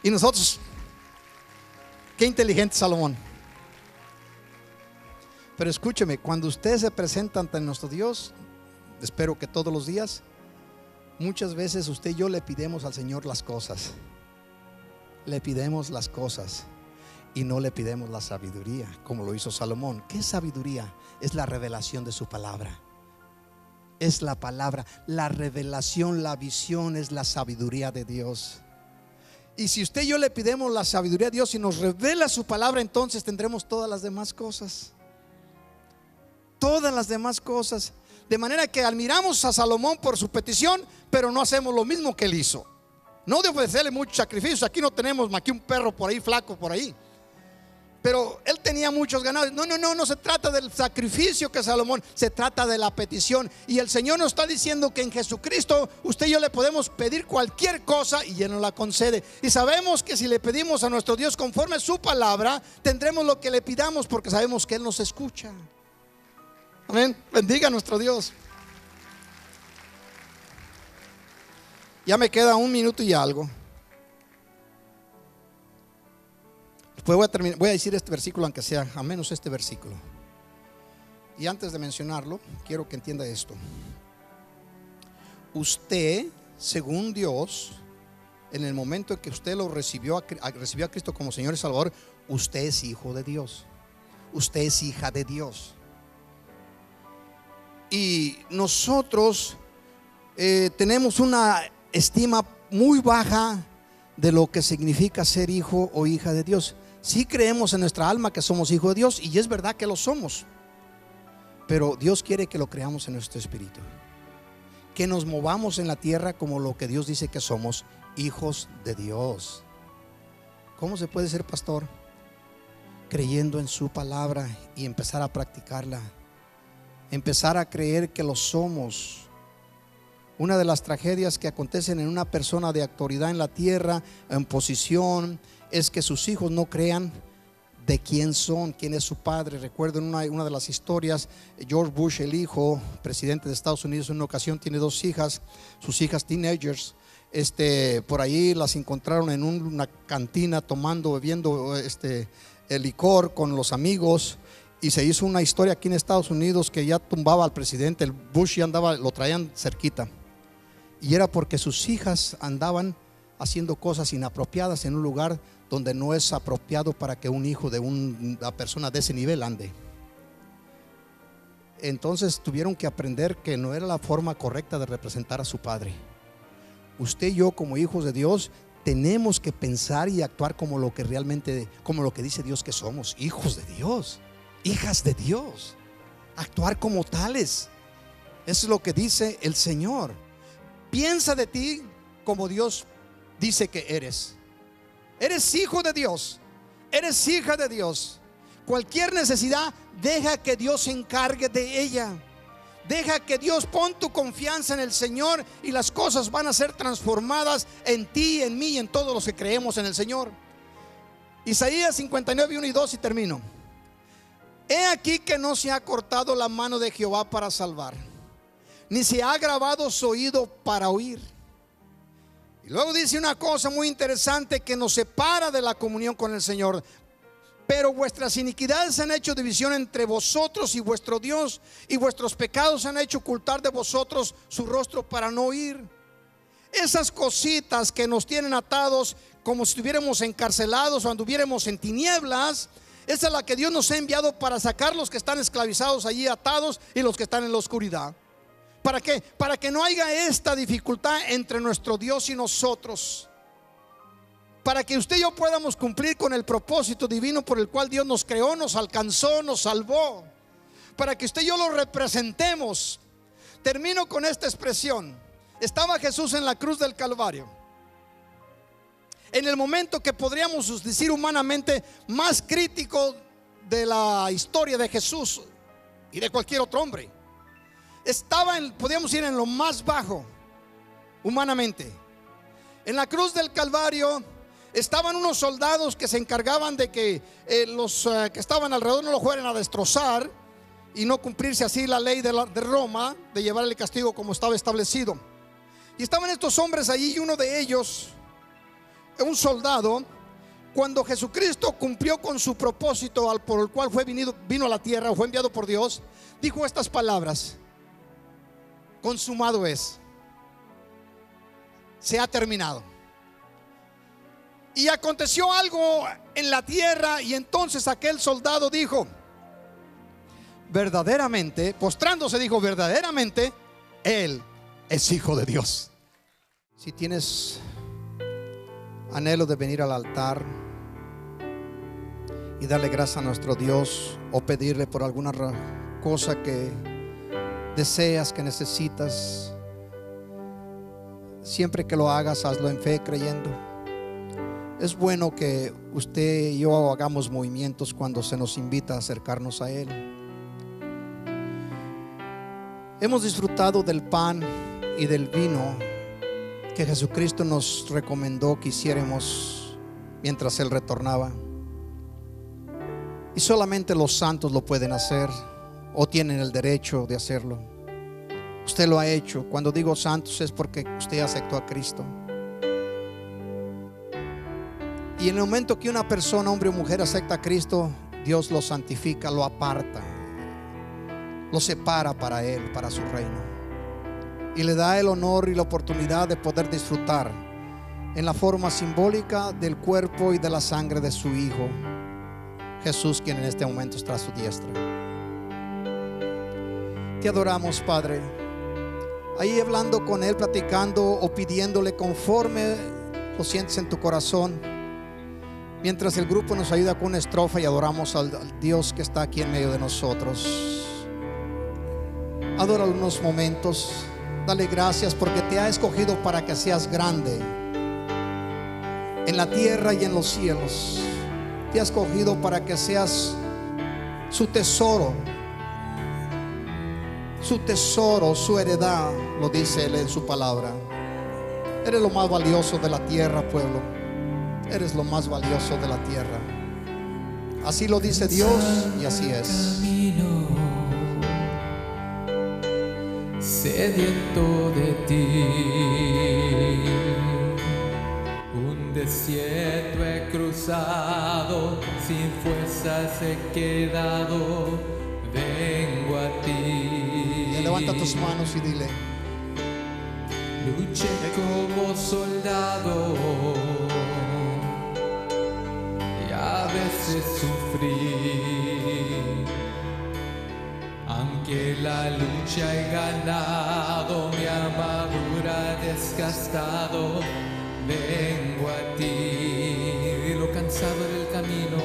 Y nosotros, qué inteligente Salomón. Pero escúcheme, cuando usted se presenta ante nuestro Dios, espero que todos los días, muchas veces usted y yo le pidemos al Señor las cosas. Le pidemos las cosas y no le pidemos la sabiduría, como lo hizo Salomón. ¿Qué es sabiduría? Es la revelación de su palabra. Es la palabra, la revelación, la visión es la sabiduría de Dios. Y si usted y yo le pidemos la sabiduría a Dios y nos revela su palabra, entonces tendremos todas las demás cosas. Todas las demás cosas. De manera que admiramos a Salomón por su petición, pero no hacemos lo mismo que él hizo. No de ofrecerle muchos sacrificios. Aquí no tenemos más que un perro por ahí, flaco por ahí. Pero él tenía muchos ganados. No se trata del sacrificio que Salomón, se trata de la petición. Y el Señor nos está diciendo que en Jesucristo usted y yo le podemos pedir cualquier cosa y Él nos la concede. Y sabemos que si le pedimos a nuestro Dios conforme a su palabra, tendremos lo que le pidamos, porque sabemos que Él nos escucha. Amén. Bendiga a nuestro Dios. Ya me queda 1 minuto y algo. Después voy a decir este versículo, aunque sea a menos este versículo. Y antes de mencionarlo, quiero que entienda esto. Usted, según Dios, en el momento en que usted lo recibió a Cristo como Señor y Salvador, usted es hijo de Dios. Usted es hija de Dios. Y nosotros tenemos una estima muy baja de lo que significa ser hijo o hija de Dios. Sí creemos en nuestra alma que somos hijos de Dios, y es verdad que lo somos, pero Dios quiere que lo creamos en nuestro espíritu, que nos movamos en la tierra como lo que Dios dice que somos, hijos de Dios. ¿Cómo se puede ser pastor? Creyendo en su palabra y empezar a practicarla, empezar a creer que lo somos. Una de las tragedias que acontecen en una persona de autoridad en la tierra, en posición, es que sus hijos no crean de quién son, quién es su padre. Recuerdo en una de las historias, George Bush, el hijo, presidente de Estados Unidos, en una ocasión tiene 2 hijas, sus hijas teenagers. Por ahí las encontraron en una cantina bebiendo el licor con los amigos. Y se hizo una historia aquí en Estados Unidos que ya tumbaba al presidente. El Bush ya lo traían cerquita. Y era porque sus hijas andaban haciendo cosas inapropiadas en un lugar donde no es apropiado para que un hijo de una persona de ese nivel ande. Entonces tuvieron que aprender que no era la forma correcta de representar a su padre. Usted y yo, como hijos de Dios, tenemos que pensar y actuar como lo que dice Dios que somos, hijos de Dios, hijas de Dios. Actuar como tales. Eso es lo que dice el Señor. Piensa de ti como Dios dice que eres. Eres hijo de Dios, eres hija de Dios. Cualquier necesidad, deja que Dios se encargue de ella. Deja que Dios, pon tu confianza en el Señor, y las cosas van a ser transformadas en ti, en mí y en todos los que creemos en el Señor. Isaías 59, 1 y 2, y termino. He aquí que no se ha cortado la mano de Jehová para salvar, ni se ha agravado su oído para oír. Y luego dice una cosa muy interesante que nos separa de la comunión con el Señor. Pero vuestras iniquidades han hecho división entre vosotros y vuestro Dios, y vuestros pecados han hecho ocultar de vosotros su rostro para no oír. Esas cositas que nos tienen atados como si estuviéramos encarcelados o anduviéramos en tinieblas, Esa es la que Dios nos ha enviado para sacar los que están esclavizados allí atados y los que están en la oscuridad. ¿Para qué? Para que no haya esta dificultad entre nuestro Dios y nosotros. Para que usted y yo podamos cumplir con el propósito divino por el cual Dios nos creó, nos alcanzó, nos salvó. Para que usted y yo lo representemos. Termino con esta expresión. Estaba Jesús en la cruz del Calvario, en el momento que podríamos decir humanamente más crítico de la historia de Jesús y de cualquier otro hombre. Podríamos ir en lo más bajo humanamente. En la cruz del Calvario estaban unos soldados que se encargaban de que los que estaban alrededor no lo fueran a destrozar y no cumplirse así la ley de Roma, de llevar el castigo como estaba establecido. Y estaban estos hombres allí, y uno de ellos, un soldado, cuando Jesucristo cumplió con su propósito por el cual vino a la tierra, o fue enviado por Dios, dijo estas palabras: consumado es, se ha terminado. Y aconteció algo en la tierra, y entonces aquel soldado dijo, verdaderamente, postrándose dijo, verdaderamente Él es Hijo de Dios. Si tienes anhelo de venir al altar y darle gracias a nuestro Dios, o pedirle por alguna cosa que deseas, que necesitas, siempre que lo hagas, hazlo en fe, creyendo. Es bueno que usted y yo hagamos movimientos cuando se nos invita a acercarnos a Él. Hemos disfrutado del pan y del vino que Jesucristo nos recomendó que hiciéramos mientras Él retornaba. Y solamente los santos lo pueden hacer, o tienen el derecho de hacerlo. Usted lo ha hecho. Cuando digo santos es porque usted aceptó a Cristo. Y en el momento que una persona, hombre o mujer, acepta a Cristo, Dios lo santifica, lo aparta, lo separa para Él, para su reino, y le da el honor y la oportunidad de poder disfrutar en la forma simbólica del cuerpo y de la sangre de su Hijo Jesús, quien en este momento está a su diestra. Te adoramos, Padre. Ahí hablando con Él, platicando o pidiéndole conforme lo sientes en tu corazón, mientras el grupo nos ayuda con una estrofa y adoramos al Dios que está aquí en medio de nosotros. Adóralo unos momentos. Dale gracias porque te ha escogido para que seas grande en la tierra y en los cielos. Te ha escogido para que seas su tesoro, su heredad, lo dice Él en su palabra. Eres lo más valioso de la tierra, pueblo. Eres lo más valioso de la tierra. Así lo dice Dios, y así es. Sediento de ti, un desierto he cruzado, sin fuerzas he quedado, vengo a ti. Levanta tus manos y dile: luché como soldado y a veces sufrí. Aunque la lucha he ganado, mi armadura desgastado, vengo a ti. Lo cansado del camino,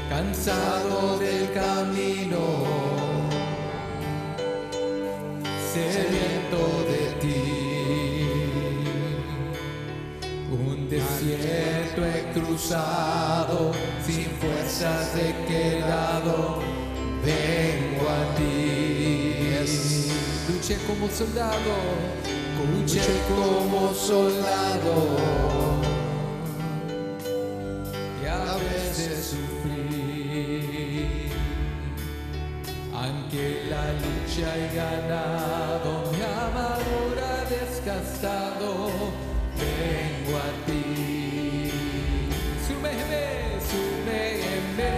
cansado del camino, sediento de ti. Un desierto he cruzado, sin fuerzas he quedado, vengo a ti. Luché como soldado, luché como soldado, y a veces sufrí. Aunque la lucha he ganado, mi armadura desgastado, vengo a ti. Sumérgeme, sumérgeme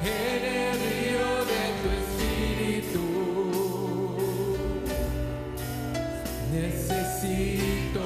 en el río de tu espíritu. Necesito